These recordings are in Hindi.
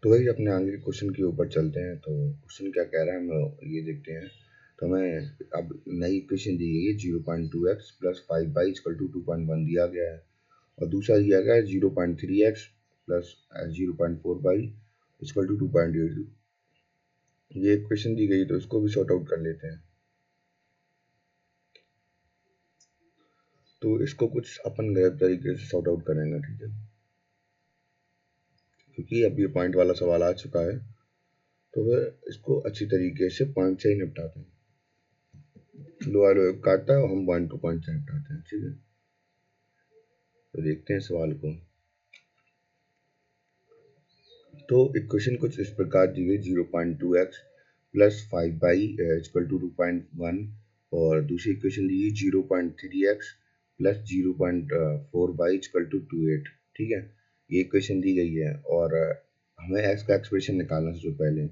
तो वही अपने आगे के क्वेश्चन के ऊपर चलते हैं। तो क्वेश्चन क्या कह रहा है हम ये देखते हैं। तो हमें अब नई इक्वेशन दी गई है 0.2x plus 5y equal to 2.1 दिया गया है, और दूसरा दिया गया है 0.3x plus 0.4y equal to 2.8। ये इक्वेशन दी गई तो इसको भी सॉर्ट आउट कर लेते हैं। तो इसको कुछ अपन गलत तरीके से सॉर्ट आउट करेंगे, ठीक है, क्योंकि अब ये पॉइंट वाला सवाल आ चुका है। तो वह इसको अच्छी तरीके से पॉइंट से ही निपटाते हैं। लो आलो काटता है और हम पॉइंट टू पॉइंट से निपटाते हैं, ठीक है। तो देखते हैं सवाल को। तो इक्वेशन कुछ इस प्रकार दी गई 0.2x plus 5y equal to 2.1, और दूसरी इक्वेशन दी गई 0.3x plus 0.4y equal to 2.8, ठीक है। ये इक्वेशन दी गई है और हमें x का एक्सप्रेशन निकालना है। सबसे पहले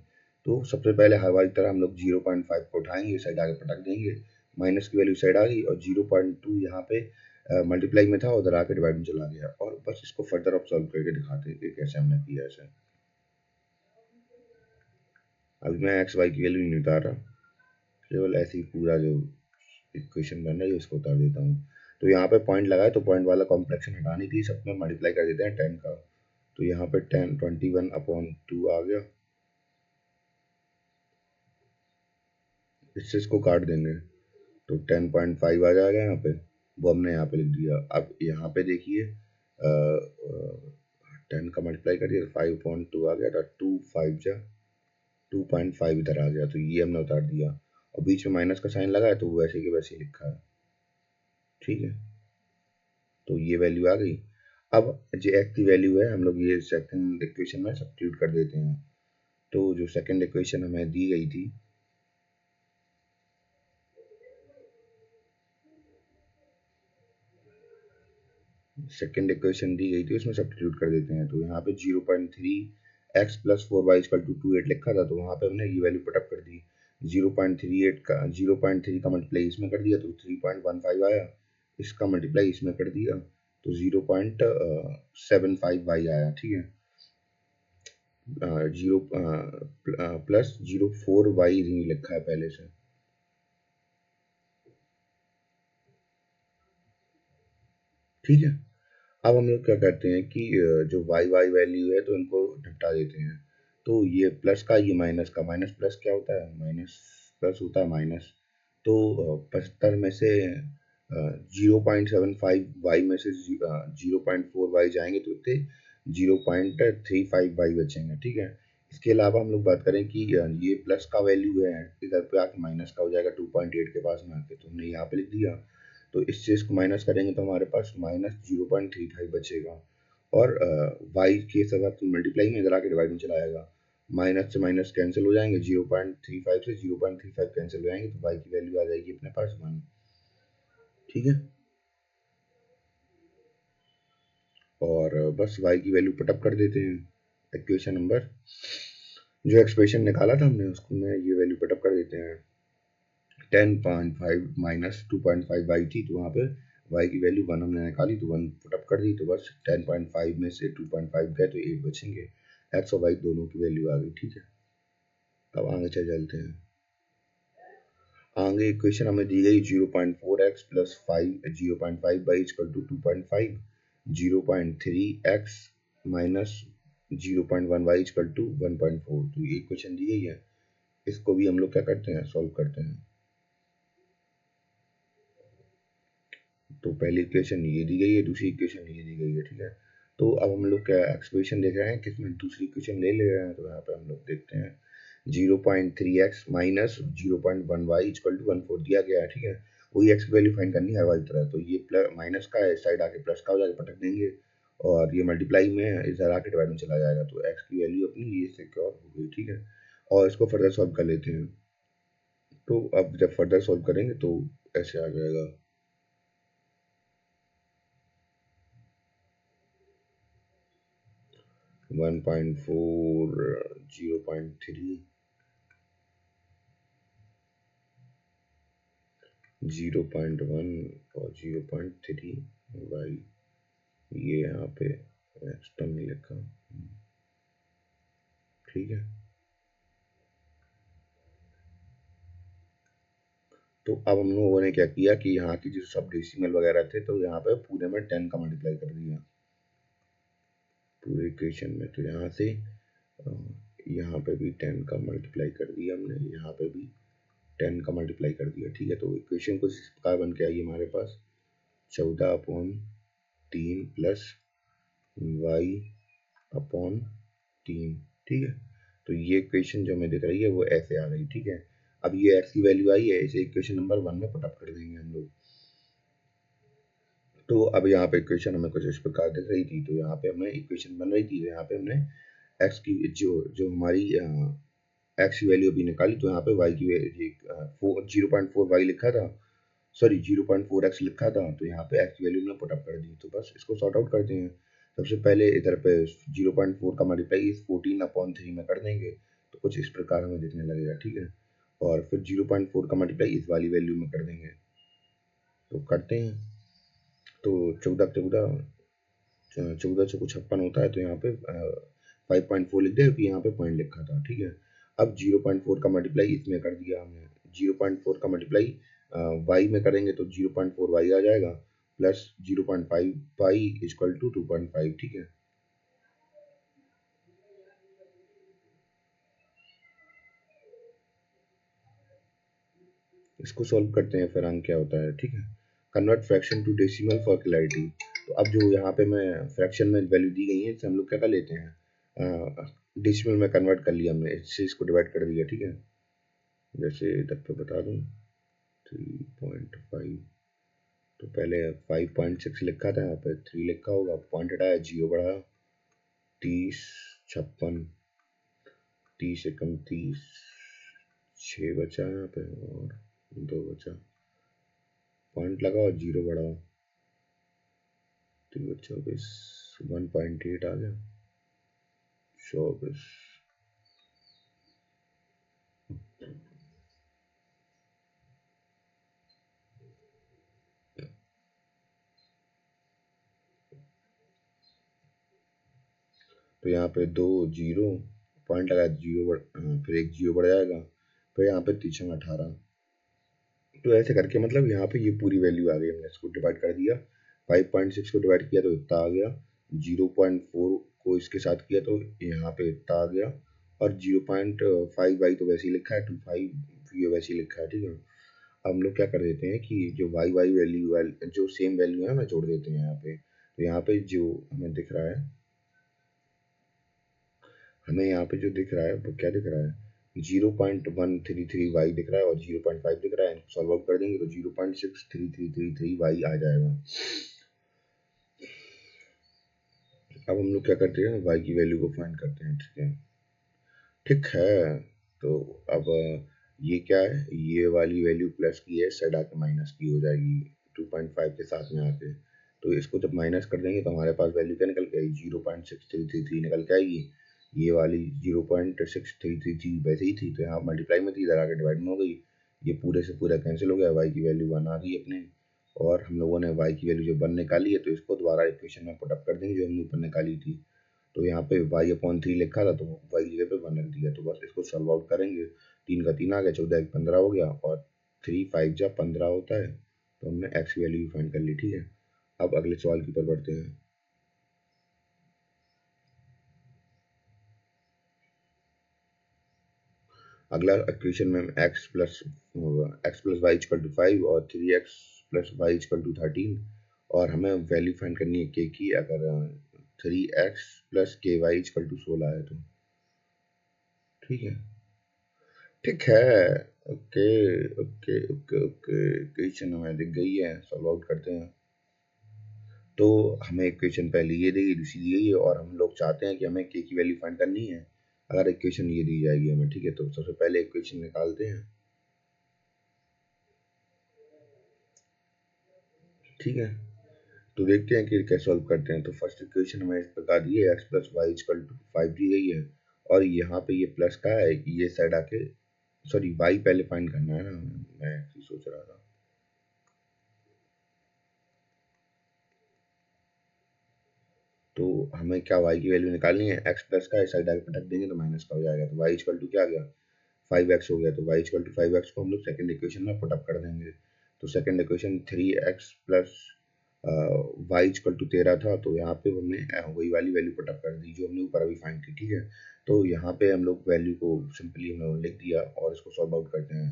तो सबसे पहले हर बार की तरह हम लोग 0.5 को उठाएंगे, साइड आगे पटक देंगे, माइनस की वैल्यू साइड आ गई, और 0.2 यहाँ पे मल्टीप्लाई में था, उधर आके डिवाइड में चला गया। और बस इसको फर्दर अब सॉल्व करके दिखाते हैं कि कैसे हमने किया ऐसे। अभी मैं एक्स वाई की वैल्यू नहीं उतार रहा, केवल ऐसे ही पूरा जो इक्वेशन बन रहा है उसको उतार देता हूँ। तो यहाँ पे पॉइंट लगाए तो पॉइंट वाला कॉम्प्लेक्शन हटाने की सब में मल्टीप्लाई कर देते हैं 10 का। तो यहाँ पे 10 21/2 आ गया। इससे इसको काट देंगे तो 10.5 आ जाएगा यहाँ पे, वो हमने यहाँ पे लिख दिया। अब यहाँ पे देखिए 10 का मल्टीप्लाई कर दिया, 5/2 आ गया था, 2.5 इधर आ गया, तो ये हमने उतार दिया, और बीच में माइनस का साइन लगा है तो वो वैसे के वैसे ही लिखा है, ठीक है। तो ये वैल्यू आ गई। अब जो एक्स की वैल्यू है हम लोग ये सेकंड इक्वेशन में सब्स्टिट्यूट कर देते हैं। तो जो सेकंड इक्वेशन हमें दी गई थी, सेकंड इक्वेशन दी गई थी उसमें सब्स्टिट्यूट कर देते हैं। तो यहाँ पे 0.3x plus 4y equal to 2.8 लिखा था, तो वहाँ पे हमने ये वैल्यू पुटअप कर दी। 0.38 का 0.3 का मल्टीप्लाई इसमें कर दिया तो 3.15 आया, इसका मल्टीप्लाई इसमें कर दिया तो 0.75y आया, ठीक है। 0 प्लस 0.4y लिखा है पहले से, ठीक है। अब हम लोग क्या करते हैं कि जो वाई वाई वैल्यू है तो इनको निपटा देते हैं। तो ये प्लस का, ये माइनस का, माइनस प्लस क्या होता है, माइनस प्लस होता है माइनस। तो 75 में से 0.75 वाई में से 0.4 वाई जाएंगे तो इतने 0.35 वाई बचेंगे, ठीक है। इसके अलावा हम लोग बात करें कि ये प्लस का वैल्यू है, इधर पे आके माइनस का हो जाएगा 2.8 के पास में आके, तो हमने यहाँ पे लिख दिया। तो इस चीज़ को माइनस करेंगे तो हमारे पास -0.35 बचेगा, और वाई के साथ मल्टीप्लाई में इधर आके डिवाइड में चला जाएगा, माइनस से माइनस कैंसिल हो जाएंगे, 0.35 से 0.35 कैंसिल हो जाएंगे, तो वाई की वैल्यू आ जाएगी अपने पास 1, ठीक है। और बस वाई की वैल्यू पुटअप कर देते हैं। इक्वेशन नंबर जो एक्सप्रेशन निकाला था हमने उसको में ये वैल्यू पुटअप कर देते हैं। 10.5 माइनस 2.5 वाई थी, तो वहाँ पे वाई की वैल्यू 1 हमने निकाली तो 1 पुटअप कर दी, तो बस 10.5 में से 2.5 गए तो 8 बचेंगे। एक्स और वाई दोनों की वैल्यू आ गई, ठीक है। अब आगे चलते हैं। आगे इक्वेशन हमें दी गई 0.4x plus 0.5 equal to 2.5, 0.3x minus 0.1y equal to 1.4। तो ये इक्वेशन दी गई है, इसको भी हम लोग क्या करते हैं, सॉल्व करते हैं। तो पहली इक्वेशन ये दी गई है, दूसरी इक्वेशन ये दी गई है, ठीक है। तो अब हम लोग क्या एक्सप्रेशन देख रहे हैं किसमें, दूसरी इक्वेशन ले ले रहे हैं। तो यहाँ पे हम लोग देखते हैं 0.3x minus 0.1y equal to 1/4 दिया गया है, ठीक है। वही एक्स की वैल्यू फाइंड करनी है हर वाली तरह। तो ये प्लस माइनस का है, साइड आके प्लस का हो जाएगा, पटक देंगे, और ये मल्टीप्लाई में है, इधर आके डिवाइड में चला जाएगा, तो एक्स की वैल्यू अपनी ये सिक्योर हो गई, ठीक है। और इसको फर्दर सॉल्व कर लेते हैं। तो अब जब फर्दर सॉल्व करेंगे तो ऐसे आ जाएगा 1.4 0.3 0.1 और 0.3 वाई, ये यहाँ पे एक्सटर्म में लिखा। ठीक है। तो अब हम लोगों ने क्या किया कि यहाँ की जो सब डेसिमल वगैरह थे तो यहाँ पे पूरे में 10 का मल्टीप्लाई कर दिया पूरे इक्वेशन में। तो यहाँ से यहाँ पे भी 10 का मल्टीप्लाई कर दिया हमने, यहाँ पे भी 10 का मल्टीप्लाई कर दिया। ठीक है, तो इक्वेशन कुछ इस प्रकार बन के आई हमारे पास 14/3 प्लस वाई अपॉन 3। ठीक है, तो ये इक्वेशन जो हमें दिख रही है वो ऐसे आ गई। ठीक है, अब ये एक्स की वैल्यू आई है, इसे इक्वेशन नंबर 1 में पुटअप कर देंगे हम लोग। तो अब यहाँ पे इक्वेशन हमें कुछ इस प्रकार दिख रही थी, तो यहाँ पे हमें इक्वेशन बन रही थी, तो यहाँ पे हमने एक्स की जो जो हमारी एक्स की वैल्यू अभी निकाली, तो यहाँ पे वाई की वैल्यू 0.4 वाई लिखा था, सॉरी 0.4 एक्स लिखा था, तो यहाँ पे एक्स की वैल्यू हमने पुटअप कर दी। तो बस इसको सॉर्ट आउट करते हैं। सबसे पहले इधर पे 0.4 का मल्टीप्लाई इस 14/3 में कर देंगे, तो कुछ इस प्रकार हमें दिखने लगेगा। ठीक है, और फिर 0.4 का मल्टीप्लाई इस वाली वैल्यू में कर देंगे, तो करते हैं। तो 14 से कुछ 56 होता है, तो यहाँ पे 5.4 लिख दिया क्योंकि यहाँ पे पॉइंट लिखा था। ठीक है, अब 0.4 का मल्टीप्लाई इसमें कर दिया हमने, 0.4 का मल्टीप्लाई वाई में करेंगे तो 0.4 वाई आ जाएगा प्लस 0.5 वाई इक्वल टू 2.5। ठीक है, इसको सॉल्व करते हैं, फिर हम क्या होता है। ठीक है, convert fraction to decimal for clarity. तो अब जो यहाँ पे मैं फ्रैक्शन में वैल्यू दी गई है, इससे हम लोग क्या कर लेते हैं, डेसिमल में कन्वर्ट कर लिया हमने, इससे इसको डिवाइड कर दिया। ठीक है, जैसे इधर पे बता दूँ 3.5, तो पहले 5.6 लिखा था, यहाँ पे 3 लिखा होगा, पॉइंट हटाया, 0 बढ़ाया, 30, 56, 30 एकम 30, 6 बचा यहाँ पे और 2 बचा, पॉइंट लगाओ, 0 बढ़ाओ, 24, 1.8 आ गया, 24। तो यहाँ पे 2 0 पॉइंट लगा, 0 फिर एक 0 बढ़ जाएगा, फिर यहाँ पे 3 18। तो ऐसे करके मतलब यहाँ पे ये पूरी वैल्यू आ गई, हमने इसको डिवाइड कर दिया, 5.6 को डिवाइड किया तो इतना आ गया, 0.4 को इसके साथ किया तो यहाँ पे इतना आ गया, और 0.5 वाई तो वैसे ही लिखा है, 25 ये वैसे ही लिखा है। ठीक है, अब हम लोग क्या कर देते हैं कि जो वाई वाई वैल्यू जो सेम वैल्यू है ना जोड़ देते हैं यहाँ पे। तो यहाँ पे जो हमें दिख रहा है, हमें यहाँ पे जो दिख रहा है वो क्या दिख रहा है, 0.133 वाई दिख रहा है और 0.5 दिख रहा है। सॉल्व आउट कर देंगे तो 0.63333 वाई आ जाएगा। अब हम लोग क्या करते हैं, वाई की वैल्यू को फाइंड करते हैं। ठीक है, ठीक है, तो अब ये क्या है, ये वाली वैल्यू प्लस की है, साइड आके माइनस की हो जाएगी 2.5 के साथ में आके। तो इसको जब माइनस कर देंगे तो हमारे पास वैल्यू क्या निकल के आएगी, 0.6333 निकल के आएगी। ये वाली 0.6333 वैसे ही थी, तो यहाँ मल्टीप्लाई में थी, इधर आके डिवाइड में हो गई, ये पूरे से पूरा कैंसिल हो गया, वाई की वैल्यू 1 आ गई अपने। और हम लोगों ने वाई की वैल्यू जब 1 निकाली है तो इसको दोबारा इक्वेशन में पुटअप कर देंगे जो हमने ऊपर निकाली थी। तो यहाँ पे y/3 लिखा था, तो y की जगह पे 1 रख दिया, तो बस इसको सॉल्व आउट करेंगे, 3 का 3 आ गया, 14 एक 15 हो गया, और 3 5 जा 15 होता है, तो हमने x की वैल्यू फाइंड कर ली। ठीक है, अब अगले सवाल की तरफ बढ़ते हैं। अगला इक्वेशन में x plus y equal to 5 और 3x plus y equal to 13, और हमें वैल्यू फाइंड करनी है k की, अगर 3x plus ky equal to 16 है तो। ठीक है, ठीक है, okay okay okay okay, question हमें दिख गई है, सॉल्व आउट करते हैं। तो हमें इक्वेशन पहले ये दी गई, दूसरी दी गई है, और हम लोग चाहते हैं कि हमें के की वैल्यू फाइंड करनी है। अगर इक्वेशन ये दी जाएगी हमें, ठीक है, तो सबसे पहले इक्वेशन निकालते हैं। ठीक है, तो देखते हैं कि कैसे सॉल्व करते हैं। तो फर्स्ट इक्वेशन हमें इस प्रकार दी है, x plus y equal to 5 दी गई है, और यहाँ पे ये प्लस का है, ये साइड आके, सॉरी वाई पहले फाइंड करना है ना, मैं सोच रहा था। तो हमें क्या y की वैल्यू निकालनी है, x प्लस का इस साइड आगे पटक देंगे तो माइनस का हो जाएगा, तो y इक्वल टू क्या आ गया 5x हो गया, तो y इक्वल टू 5x को हम लोग सेकंड इक्वेशन में पुट अप कर देंगे। तो second equation 3x plus y equal to 13 था, तो यहाँ पे हमने वही वाली वैल्यू पुट अप कर दी जो हमने ऊपर अभी फाइंड की, ठीक है। तो यहाँ पे हम लोग वैल्यू को सिंपली हम लोग लिख दिया और इसको सॉल्व आउट करते हैं।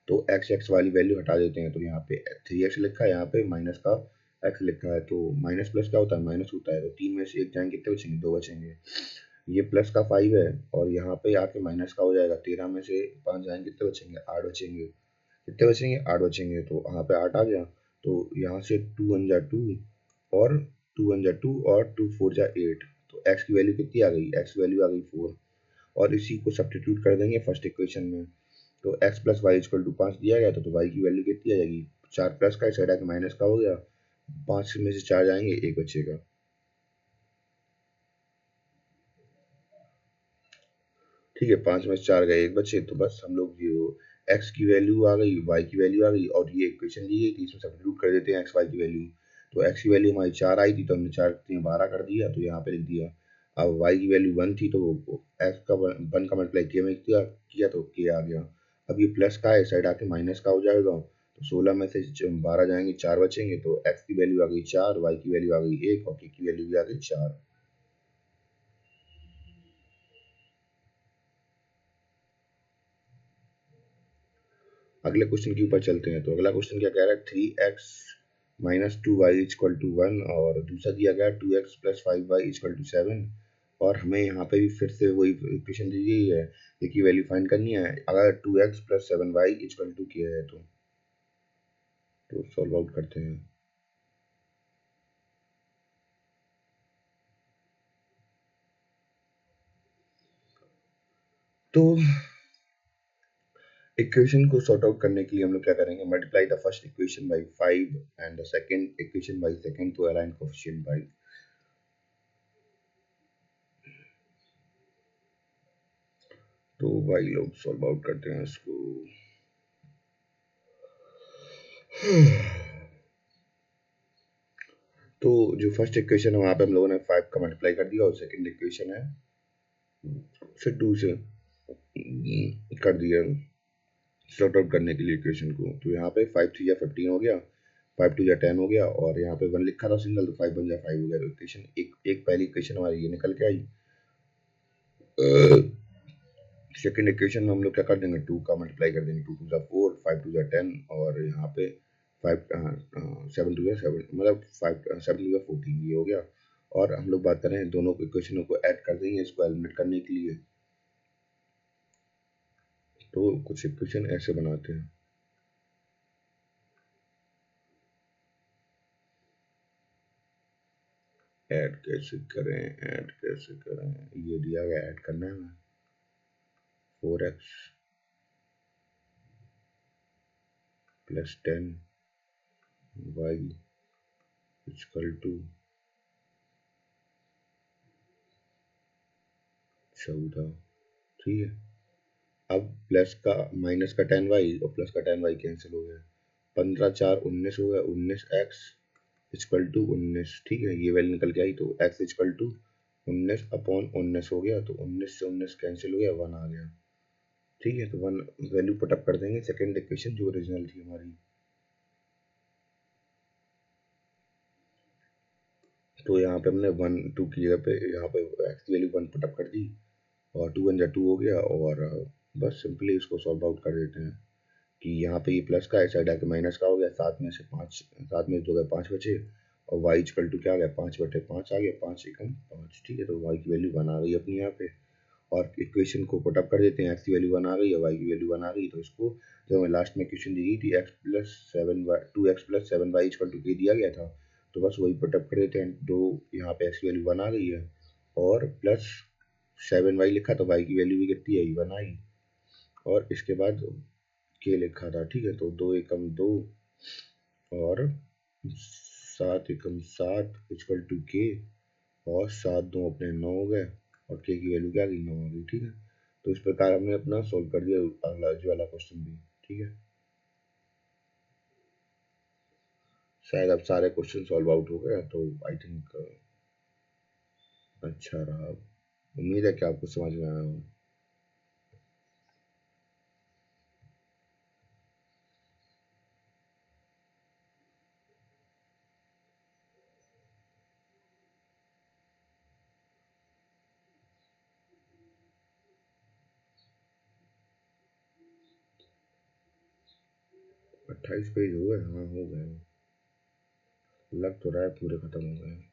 तो x वाली वैल्यू हटा देते हैं, तो यहाँ पे 3x लिखा है, यहाँ पे माइनस का x लिखा है, तो माइनस प्लस क्या होता है, माइनस होता है, तो 3 में से 1 जाएंगे कितने बचेंगे, 2 बचेंगे। ये प्लस का 5 है और यहाँ पे आके माइनस का हो जाएगा, 13 में से 5 जाएंगे कितने बचेंगे, 8 बचेंगे। कितने बचेंगे, 8 बचेंगे, तो यहाँ पे 8 आ गया। तो यहाँ से 2 1 जा 2 और 2 1 जा 2 और 2 4 जा 8, तो x की वैल्यू कितनी आ गई, x की वैल्यू आ गई 4। और इसी को सब्स्टिट्यूट कर देंगे फर्स्ट इक्वेशन में, तो x plus y equal to 5 दिया गया था, तो y की वैल्यू कितनी आ जाएगी, 4 प्लस का इस साइड आके माइनस का हो गया, 5 में से 4 जाएंगे 1 बचेगा। ठीक है, 5 में से 4 गए 1 बचे, तो बस हम लोग जो x की वैल्यू आ गई, y की वैल्यू आ गई और ये इक्वेशन दी गई थी इसमें सब्स्टिट्यूट कर देते हैं x y की वैल्यू। तो x की वैल्यू हमारी 4 आई थी, तो हमने 4 12 कर दिया, तो यहाँ पे लिख दिया। अब y की वैल्यू 1 थी, तो x का 1 का मल्टीप्लाई किया में किया तो k आ गया। अब ये प्लस का है, साइड आके माइनस का हो जाएगा, तो 16 में से 12 जाएंगे 4 बचेंगे, तो x की वैल्यू आ गई 4, y की वैल्यू आ गई 1 और k की वैल्यू भी आ गई 4। अगले क्वेश्चन के ऊपर चलते हैं। तो अगला क्वेश्चन क्या कह रहा है, 3x minus 2y equal to 1 और दूसरा दिया गया 2x plus 5y equal to 7। और हमें यहाँ पे भी फिर से वही इक्वेशन दी गई है, की वैल्यू फाइंड करनी है। अगर 2x plus 7y equal to किया है तो सॉल्व आउट करते हैं। तो इक्वेशन को सॉर्ट आउट करने के लिए हम लोग क्या करेंगे, multiply the first equation by 5 and the second equation by second to align coefficient by. तो भाई लोग सॉल्व आउट करते हैं इसको। तो जो फर्स्ट इक्वेशन है वहां पे हम लोगों ने 5 का मल्टीप्लाई कर दिया और सेकंड इक्वेशन है फिर 2 से कर दिया सॉर्ट आउट करने के लिए इक्वेशन को। तो यहाँ पे 5 3 या 15 हो गया, 5 2 या 10 हो गया और यहाँ पे 1 लिखा था सिंगल, तो 5 1 जा 5 हो गया। तो इक्वेशन एक पहली इक्वेशन हमारी ये निकल के आई। सेकंड इक्वेशन में हम लोग क्या कर देंगे, 2 का मल्टीप्लाई कर देंगे, 2 2 जा 4, 5 2 जा 10 और यहाँ पे 5 7 2 जा 7, मतलब 5 7 2 जा 14 ये हो गया। और हम लोग बात कर रहे हैं दोनों इक्वेशनों को ऐड कर देंगे इसको एलिमिनेट करने के लिए। तो कुछ इक्वेशन ऐसे बनाते हैं, ऐड कैसे करें, ऐड कैसे करें, ये दिया गया ऐड करना है हमें। 4x plus 10y equal to 14, ठीक है। अब प्लस का माइनस का 10y और प्लस का 10y कैंसिल हो गया, 15 4 19 हो गया, 19x इक्वल टू 19, ठीक है। ये वैल्यू निकल के आई, तो x इक्वल टू 19 अपॉन 19 हो गया, तो 19 से 19 कैंसिल हो गया, 1 आ गया, ठीक है। तो 1 वैल्यू पुट अप कर देंगे सेकंड इक्वेशन जो ओरिजिनल थी हमारी। तो यहाँ पे हमने 1 2 की जगह पे यहाँ पे x की वैल्यू 1 पुट अप कर दी और 2 1 जा 2 हो गया और बस सिंपली इसको सॉल्व आउट कर देते हैं कि यहाँ पे ये प्लस का है, साइड आके माइनस का हो गया, 7 में से 5 7 में 2 गए 5 बचे और y इक्वल टू क्या आ गया, 5 बटे 5 आ गया, 5 एकम 5, ठीक है। तो y की वैल्यू 1 आ गई अपनी यहाँ पे और इक्वेशन को पुट अप कर देते हैं, x की वैल्यू 1 आ गई और y की वैल्यू 1 आ गई। तो इसको जो हमें लास्ट में इक्वेशन दी गई थी x plus 7y 2x plus 7y equal to k दिया गया था, तो बस वही पुट अप कर देते हैं। दो यहाँ पे x की वैल्यू 1 आ गई है और प्लस 7y लिखा, तो y की वैल्यू भी कितनी आई, 1 आई और इसके बाद k लिखा था, ठीक है। तो 2 एकम 2 और 7 एकम 7 इक्वल टू k और 7 2 अपने 9 हो गए और k की वैल्यू क्या आ गई, 9 आ गई, ठीक है। तो इस प्रकार हमने अपना सोल्व कर दिया अगला जो वाला क्वेश्चन भी, ठीक है। शायद अब सारे क्वेश्चन सॉल्व आउट हो गए, तो आई थिंक अच्छा रहा। उम्मीद है कि आपको समझ में आया हो। अट्ठाईस पेज हो गए? हाँ हो गए। लग तो रहा है पूरे खत्म हो गए।